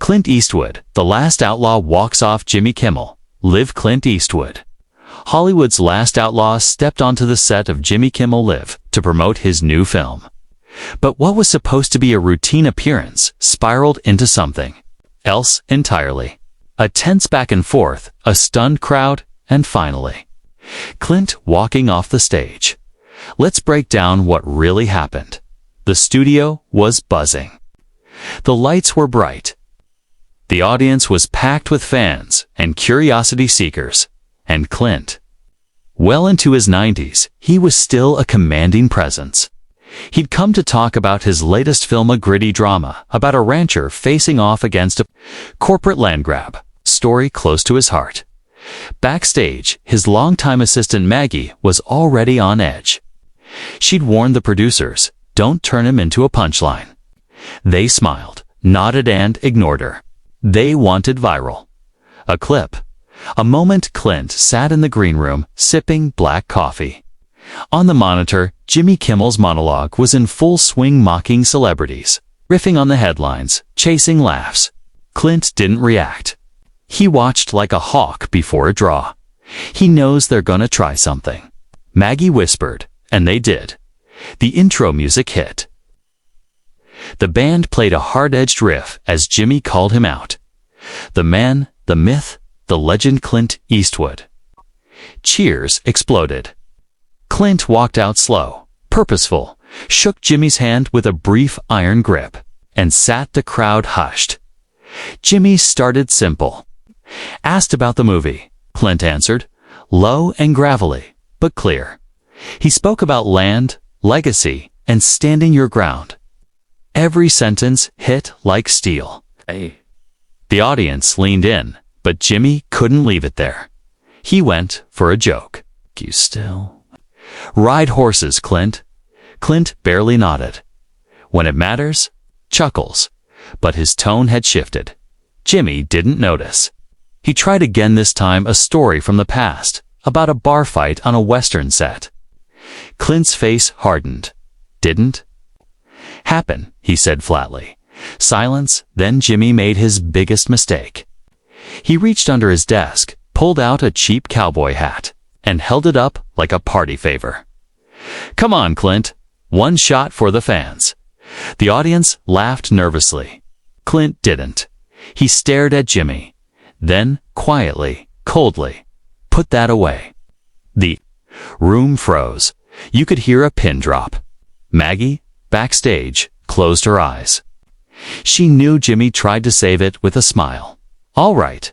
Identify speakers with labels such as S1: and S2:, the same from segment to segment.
S1: Clint Eastwood, the last outlaw, walks off. Jimmy Kimmel, Live Clint Eastwood. Hollywood's last outlaw stepped onto the set of Jimmy Kimmel Live to promote his new film. But what was supposed to be a routine appearance spiraled into something else entirely. A tense back and forth, a stunned crowd, and finally, Clint walking off the stage. Let's break down what really happened. The studio was buzzing. The lights were bright. The audience was packed with fans and curiosity seekers. And Clint, well into his 90s, he was still a commanding presence. He'd come to talk about his latest film, a gritty drama about a rancher facing off against a corporate land grab, story close to his heart. Backstage, his longtime assistant Maggie was already on edge. She'd warned the producers, don't turn him into a punchline. They smiled, nodded, and ignored her. They wanted viral. A clip. A moment. Clint sat in the green room, sipping black coffee. On the monitor, Jimmy Kimmel's monologue was in full swing, mocking celebrities, riffing on the headlines, chasing laughs. Clint didn't react. He watched like a hawk before a draw. He knows they're gonna try something. Maggie whispered, and they did. The intro music hit. The band played a hard-edged riff as Jimmy called him out. The man, the myth, the legend, Clint Eastwood. Cheers exploded. Clint walked out slow, purposeful, shook Jimmy's hand with a brief iron grip, and sat. The crowd hushed. Jimmy started simple. Asked about the movie. Clint answered, low and gravelly, but clear. He spoke about land, legacy, and standing your ground. Every sentence hit like steel.
S2: Hey.
S1: The audience leaned in, but Jimmy couldn't leave it there. He went for a joke.
S2: You still
S1: ride horses, Clint? Clint barely nodded. When it matters, chuckles. But his tone had shifted. Jimmy didn't notice. He tried again, this time a story from the past, about a bar fight on a Western set. Clint's face hardened. Didn't happen, he said flatly. Silence. Then Jimmy made his biggest mistake. He reached under his desk, pulled out a cheap cowboy hat, and held it up like a party favor. Come on, Clint. One shot for the fans. The audience laughed nervously. Clint didn't. He stared at Jimmy. Then, quietly, coldly, put that away. The room froze. You could hear a pin drop. Maggie, backstage, closed her eyes. She knew Jimmy tried to save it with a smile. All right.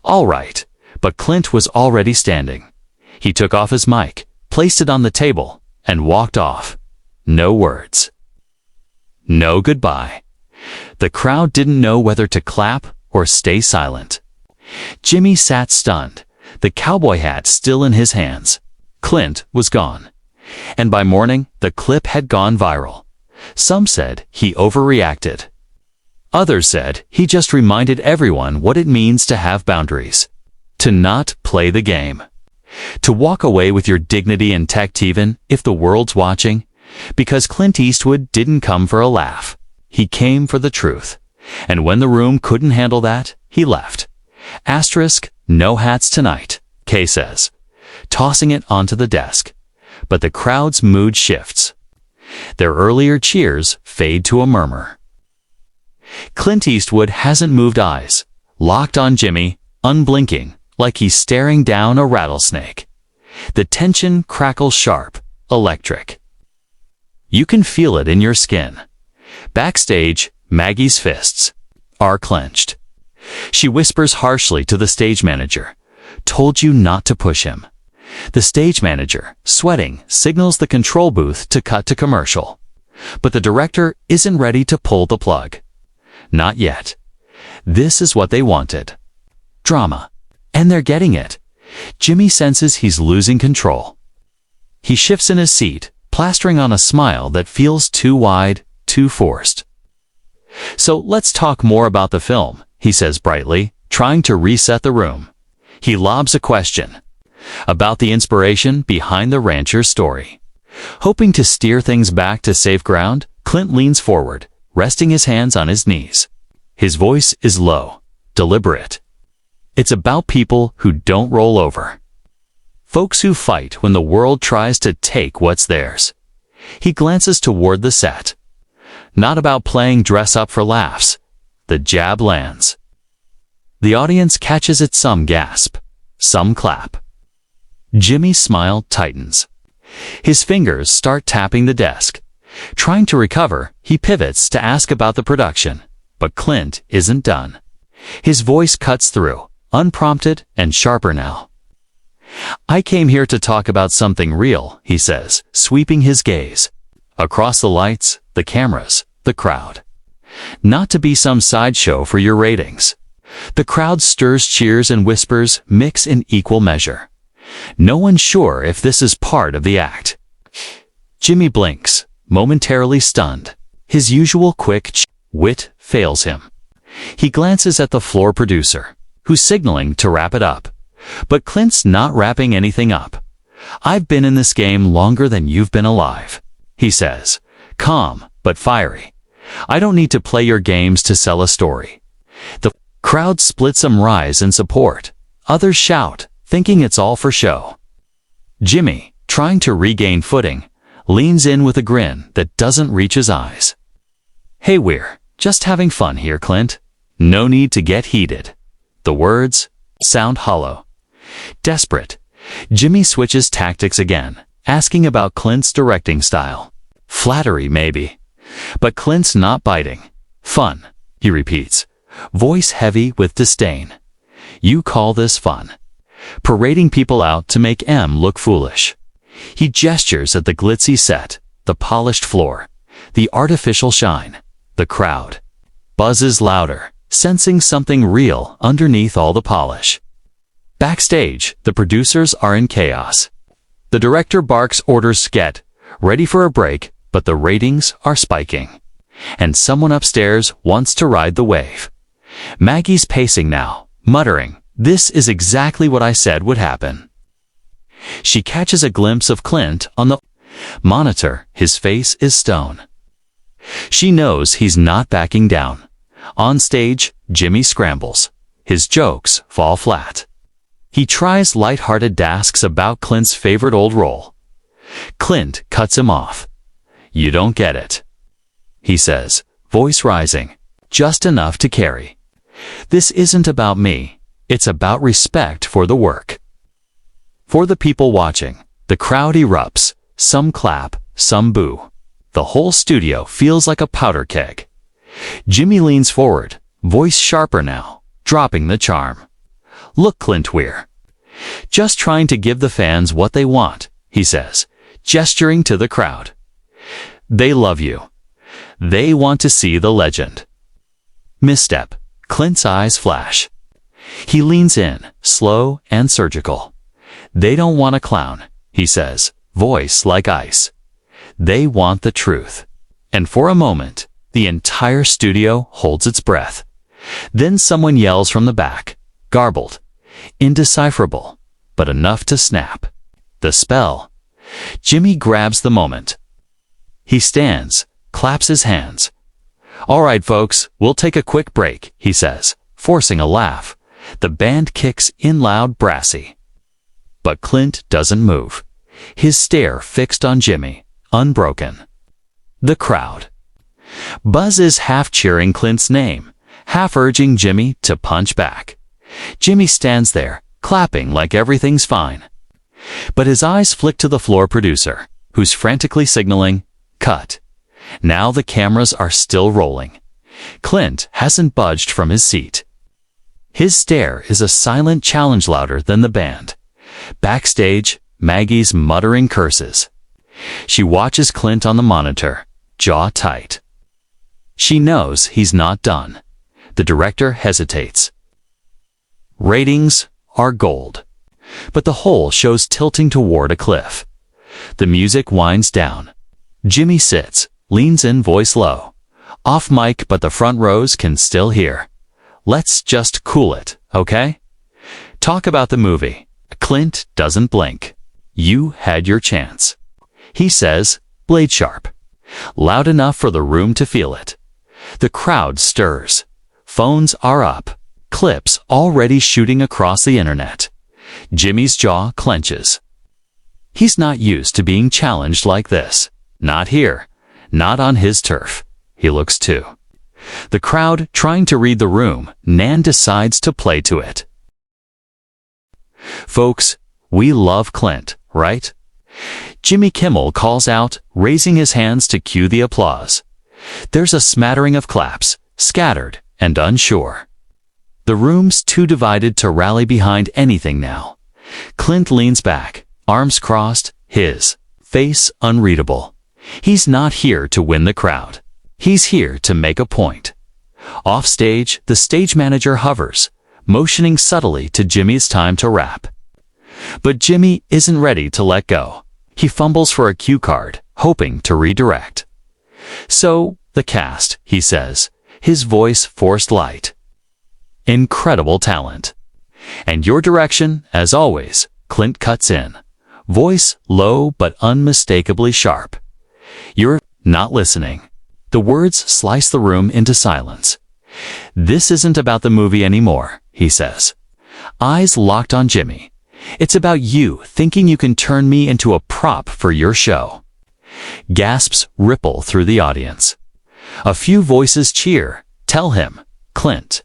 S1: All right. But Clint was already standing. He took off his mic, placed it on the table, and walked off. No words. No goodbye. The crowd didn't know whether to clap or stay silent. Jimmy sat stunned, the cowboy hat still in his hands. Clint was gone. And by morning, the clip had gone viral. Some said he overreacted. Others said he just reminded everyone what it means to have boundaries. To not play the game. To walk away with your dignity intact even if the world's watching. Because Clint Eastwood didn't come for a laugh. He came for the truth. And when the room couldn't handle that, he left. Asterisk, no hats tonight, Kay says, tossing it onto the desk. But the crowd's mood shifts. Their earlier cheers fade to a murmur. Clint Eastwood hasn't moved, eyes locked on Jimmy, unblinking, like he's staring down a rattlesnake. The tension crackles sharp, electric. You can feel it in your skin. Backstage, Maggie's fists are clenched. She whispers harshly to the stage manager, "Told you not to push him." The stage manager, sweating, signals the control booth to cut to commercial. But the director isn't ready to pull the plug. Not yet. This is what they wanted. Drama. And they're getting it. Jimmy senses he's losing control. He shifts in his seat, plastering on a smile that feels too wide, too forced. So let's talk more about the film, he says brightly, trying to reset the room. He lobs a question. About the inspiration behind the rancher's story. Hoping to steer things back to safe ground, Clint leans forward, resting his hands on his knees. His voice is low, deliberate. It's about people who don't roll over. Folks who fight when the world tries to take what's theirs. He glances toward the set. Not about playing dress up for laughs. The jab lands. The audience catches it, some gasp, some clap. Jimmy's smile tightens. His fingers start tapping the desk. Trying to recover, he pivots to ask about the production. But Clint isn't done. His voice cuts through, unprompted and sharper now. "I came here to talk about something real," he says, sweeping his gaze across the lights, the cameras, the crowd. "Not to be some sideshow for your ratings." The crowd stirs, cheers and whispers mix in equal measure. No one's sure if this is part of the act. Jimmy blinks, momentarily stunned. His usual quick wit fails him. He glances at the floor producer, who's signaling to wrap it up. But Clint's not wrapping anything up. "I've been in this game longer than you've been alive," he says, calm but fiery. "I don't need to play your games to sell a story." The crowd splits, some rise in support. Others shout, thinking it's all for show. Jimmy, trying to regain footing, leans in with a grin that doesn't reach his eyes. "Hey, we're just having fun here, Clint. No need to get heated." The words sound hollow. Desperate, Jimmy switches tactics again, asking about Clint's directing style. Flattery, maybe. But Clint's not biting. "Fun," he repeats, voice heavy with disdain. "You call this fun? Parading people out to make M look foolish." He gestures at the glitzy set, the polished floor, the artificial shine. The crowd buzzes louder, sensing something real underneath all the polish. Backstage, the producers are in chaos. The director barks orders get ready for a break, but the ratings are spiking. And someone upstairs wants to ride the wave. Maggie's pacing now, muttering, "This is exactly what I said would happen." She catches a glimpse of Clint on the monitor. His face is stone. She knows he's not backing down. On stage, Jimmy scrambles. His jokes fall flat. He tries light-hearted dasks about Clint's favorite old role. Clint cuts him off. "You don't get it," he says, voice rising, just enough to carry. "This isn't about me. It's about respect for the work." For the people watching, the crowd erupts. Some clap, some boo. The whole studio feels like a powder keg. Jimmy leans forward, voice sharper now, dropping the charm. "Look, Clint, we're just trying to give the fans what they want," he says, gesturing to the crowd. "They love you. They want to see the legend." Misstep. Clint's eyes flash. He leans in, slow and surgical. "They don't want a clown," he says, voice like ice. "They want the truth." And for a moment, the entire studio holds its breath. Then someone yells from the back, garbled, indecipherable, but enough to snap the spell. Jimmy grabs the moment. He stands, claps his hands. "All right, folks, we'll take a quick break," he says, forcing a laugh. The band kicks in loud, brassy. But Clint doesn't move. His stare fixed on Jimmy, unbroken. The crowd buzzes, half cheering Clint's name, half urging Jimmy to punch back. Jimmy stands there, clapping like everything's fine. But his eyes flick to the floor producer, who's frantically signaling, "Cut." Now the cameras are still rolling. Clint hasn't budged from his seat. His stare is a silent challenge, louder than the band. Backstage, Maggie's muttering curses. She watches Clint on the monitor, jaw tight. She knows he's not done. The director hesitates. Ratings are gold. But the whole show's tilting toward a cliff. The music winds down. Jimmy sits, leans in, voice low. Off mic, but the front rows can still hear. "Let's just cool it, okay? Talk about the movie." Clint doesn't blink. "You had your chance," he says, blade sharp. Loud enough for the room to feel it. The crowd stirs. Phones are up. Clips already shooting across the internet. Jimmy's jaw clenches. He's not used to being challenged like this. Not here. Not on his turf. He looks too. The crowd trying to read the room, Nan decides to play to it. Folks, we love Clint, right? Jimmy Kimmel calls out, raising his hands to cue the applause. There's a smattering of claps, scattered and unsure. The room's too divided to rally behind anything now. Clint leans back, arms crossed, his face unreadable. He's not here to win the crowd. He's here to make a point. Off stage, the stage manager hovers, motioning subtly to Jimmy's time to rap. But Jimmy isn't ready to let go. He fumbles for a cue card, hoping to redirect. So, the cast, he says, his voice forced light. Incredible talent. And your direction, as always, Clint cuts in. Voice low but unmistakably sharp. You're not listening. The words slice the room into silence. This isn't about the movie anymore, he says. Eyes locked on Jimmy. It's about you thinking you can turn me into a prop for your show. Gasps ripple through the audience. A few voices cheer, tell him, Clint.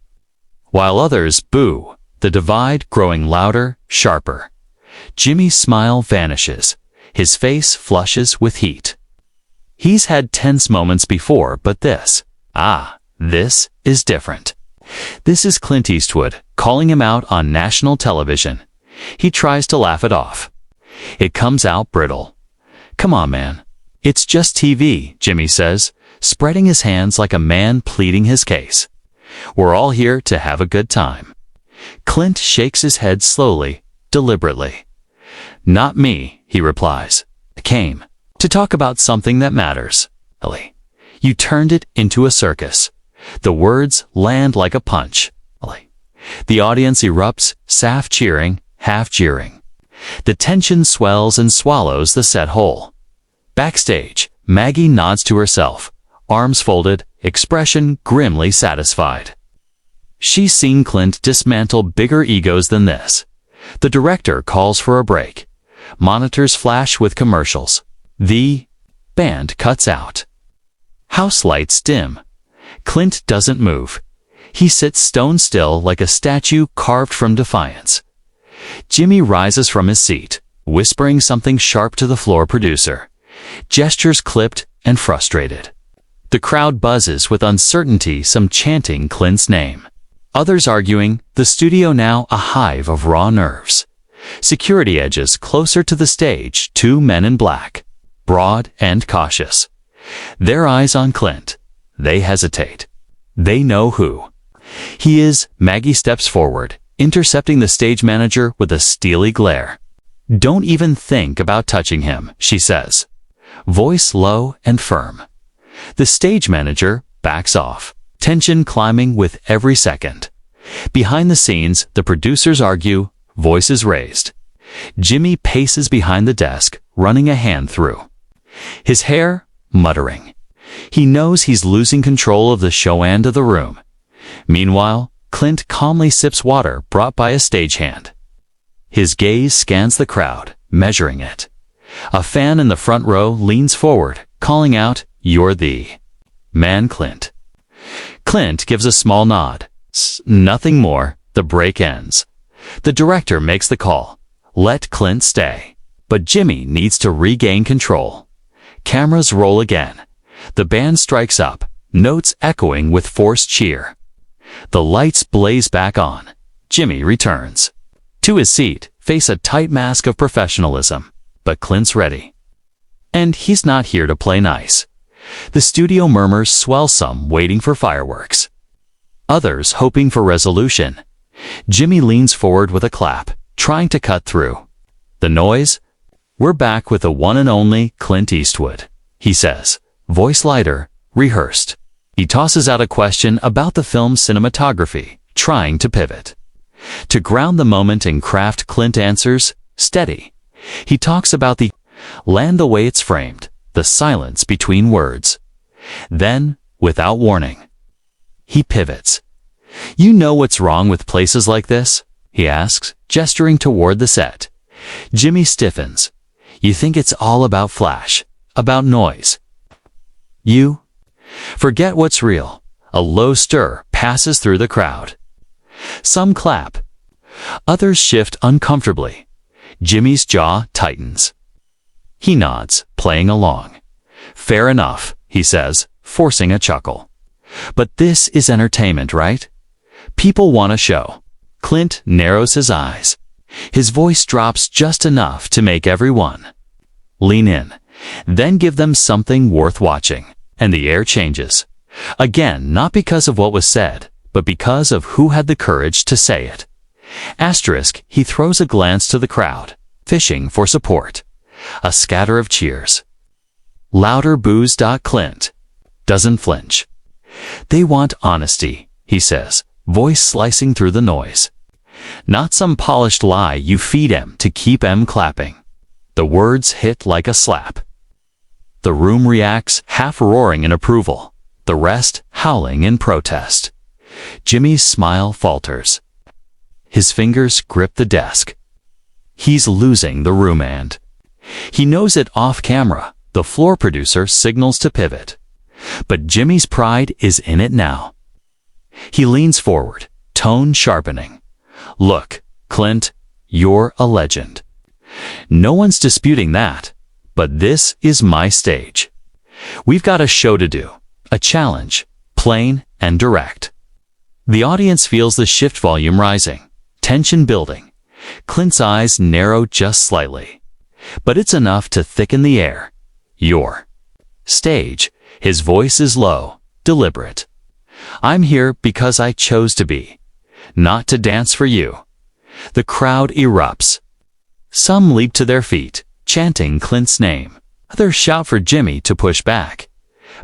S1: While others boo, the divide growing louder, sharper. Jimmy's smile vanishes. His face flushes with heat. He's had tense moments before, but this is different. This is Clint Eastwood calling him out on national television. He tries to laugh it off. It comes out brittle. Come on, man. It's just TV, Jimmy says, spreading his hands like a man pleading his case. We're all here to have a good time. Clint shakes his head slowly, deliberately. Not me, he replies. I came to talk about something that matters. Ellie, you turned it into a circus. The words land like a punch. Ellie. The audience erupts, half cheering, half jeering. The tension swells and swallows the set whole. Backstage, Maggie nods to herself, arms folded, expression grimly satisfied. She's seen Clint dismantle bigger egos than this. The director calls for a break. Monitors flash with commercials. The band cuts out. House lights dim. Clint doesn't move. He sits stone still like a statue carved from defiance. Jimmy rises from his seat, whispering something sharp to the floor producer. Gestures clipped and frustrated. The crowd buzzes with uncertainty, some chanting Clint's name. Others arguing, the studio now a hive of raw nerves. Security edges closer to the stage, two men in black, broad and cautious. Their eyes on Clint. They hesitate. They know who he is. Maggie steps forward, intercepting the stage manager with a steely glare. Don't even think about touching him, she says. Voice low and firm. The stage manager backs off, tension climbing with every second. Behind the scenes, the producers argue, voices raised. Jimmy paces behind the desk, running a hand through his hair, muttering. He knows he's losing control of the show and of the room. Meanwhile, Clint calmly sips water brought by a stagehand. His gaze scans the crowd, measuring it. A fan in the front row leans forward, calling out, "You're the man, Clint." Clint gives a small nod. Nothing more. The break ends. The director makes the call. Let Clint stay. But Jimmy needs to regain control. Cameras roll again. The band strikes up, notes echoing with forced cheer. The lights blaze back on. Jimmy returns to his seat, face a tight mask of professionalism. But Clint's ready. And he's not here to play nice. The studio murmurs swell, some waiting for fireworks. Others hoping for resolution. Jimmy leans forward with a clap, trying to cut through the noise. We're back with the one and only Clint Eastwood, he says, voice lighter, rehearsed. He tosses out a question about the film's cinematography, trying to pivot. To ground the moment and craft, Clint answers, steady. He talks about the land, the way it's framed, the silence between words. Then, without warning, he pivots. You know what's wrong with places like this? He asks, gesturing toward the set. Jimmy stiffens. You think it's all about flash, about noise. You forget what's real. A low stir passes through the crowd. Some clap. Others shift uncomfortably. Jimmy's jaw tightens. He nods, playing along. Fair enough, he says, forcing a chuckle. But this is entertainment, right? People want a show. Clint narrows his eyes. His voice drops just enough to make everyone lean in, then give them something worth watching, and the air changes. Again, not because of what was said, but because of who had the courage to say it. Asterisk, he throws a glance to the crowd, fishing for support. A scatter of cheers. Louder boos. Clint doesn't flinch. They want honesty, he says, voice slicing through the noise. Not some polished lie you feed em to keep em clapping. The words hit like a slap. The room reacts, half roaring in approval, the rest howling in protest. Jimmy's smile falters. His fingers grip the desk. He's losing the room, and he knows it off camera. The floor producer signals to pivot. But Jimmy's pride is in it now. He leans forward, tone sharpening. Look, Clint, you're a legend. No one's disputing that, but this is my stage. We've got a show to do, a challenge, plain and direct. The audience feels the shift volume rising, tension building. Clint's eyes narrow just slightly, but it's enough to thicken the air. Your stage. His voice is low, deliberate. I'm here because I chose to be, not to dance for you. The crowd erupts. Some leap to their feet, chanting Clint's name. Others shout for Jimmy to push back.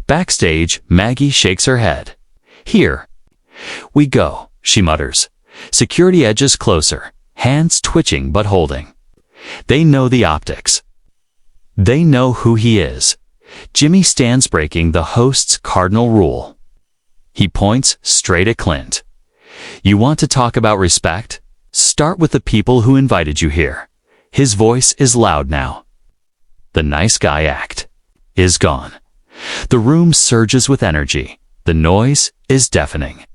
S1: Backstage, Maggie shakes her head. Here we go, she mutters. Security edges closer, hands twitching but holding. They know the optics. They know who he is. Jimmy stands breaking the host's cardinal rule. He points straight at Clint. You want to talk about respect? Start with the people who invited you here. His voice is loud now. The nice guy act is gone. The room surges with energy. The noise is deafening.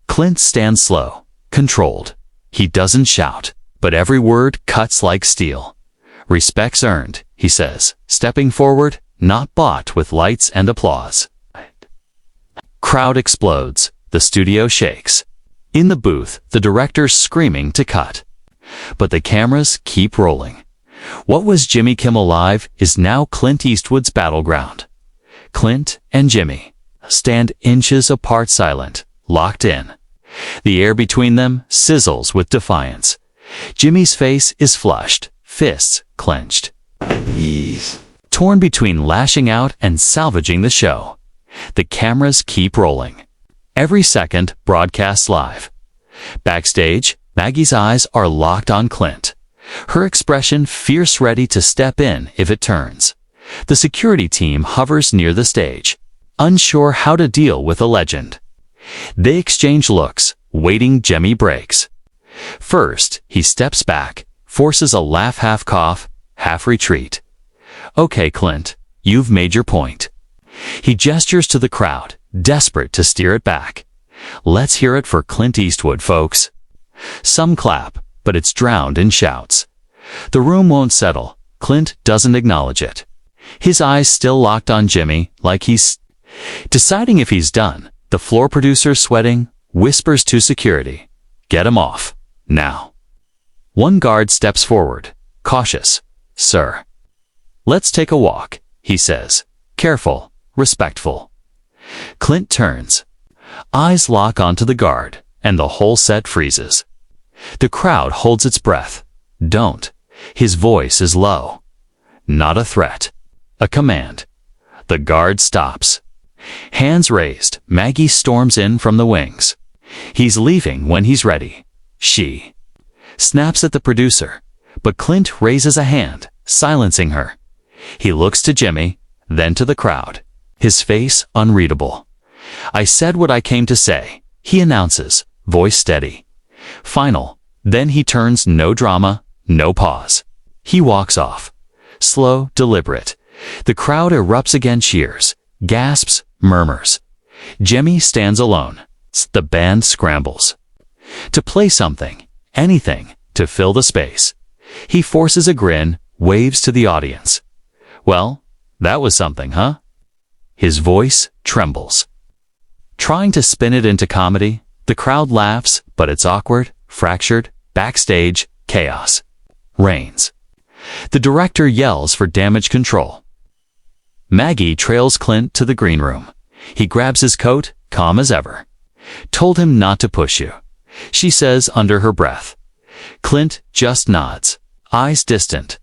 S1: Clint stands slow, controlled. He doesn't shout, but every word cuts like steel. Respect's earned, he says, stepping forward, not bought with lights and applause. Crowd explodes. The studio shakes. In the booth, the director's screaming to cut. But the cameras keep rolling. What was Jimmy Kimmel Live is now Clint Eastwood's battleground. Clint and Jimmy stand inches apart, silent, locked in. The air between them sizzles with defiance. Jimmy's face is flushed, fists clenched. He's torn between lashing out and salvaging the show. The cameras keep rolling. Every second broadcasts live. Backstage, Maggie's eyes are locked on Clint. Her expression fierce, ready to step in if it turns. The security team hovers near the stage, unsure how to deal with a legend. They exchange looks, waiting. Jimmy breaks. First, he steps back, forces a laugh, half cough, half retreat. Okay, Clint, you've made your point. He gestures to the crowd, desperate to steer it back. Let's hear it for Clint Eastwood, folks. Some clap, but it's drowned in shouts. The room won't settle. Clint doesn't acknowledge it. His eyes still locked on Jimmy, like he's deciding if he's done. The floor producer, sweating, whispers to security, "Get him off, now." One guard steps forward, cautious. "Sir, let's take a walk," he says, careful, respectful. Clint turns. Eyes lock onto the guard, and the whole set freezes. The crowd holds its breath. Don't. His voice is low. Not a threat. A command. The guard stops. Hands raised, Maggie storms in from the wings. He's leaving when he's ready. She snaps at the producer, but Clint raises a hand, silencing her. He looks to Jimmy, then to the crowd, his face unreadable. "I said what I came to say," he announces, voice steady. Final. Then he turns, no drama, no pause. He walks off. Slow, deliberate. The crowd erupts again, cheers, gasps, murmurs. Jimmy stands alone. The band scrambles to play something, anything, to fill the space. He forces a grin, waves to the audience. Well, that was something, huh? His voice trembles. Trying to spin it into comedy, the crowd laughs, but it's awkward, fractured, backstage, chaos reigns. The director yells for damage control. Maggie trails Clint to the green room. He grabs his coat, calm as ever. Told him not to push you, she says under her breath. Clint just nods, eyes distant.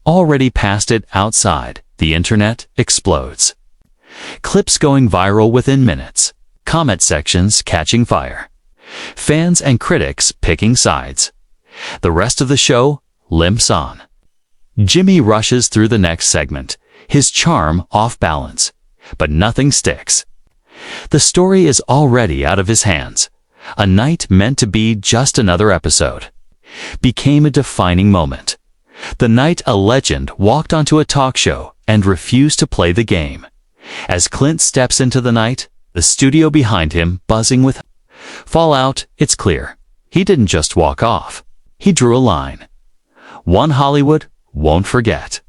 S1: Already past it outside, the internet explodes. Clips going viral within minutes. Comment sections catching fire. Fans and critics picking sides. The rest of the show limps on. Jimmy rushes through the next segment, his charm off balance. But nothing sticks. The story is already out of his hands. A night meant to be just another episode became a defining moment. The night a legend walked onto a talk show and refused to play the game. As Clint steps into the night, the studio behind him buzzing with fallout, it's clear. He didn't just walk off. He drew a line. One Hollywood won't forget.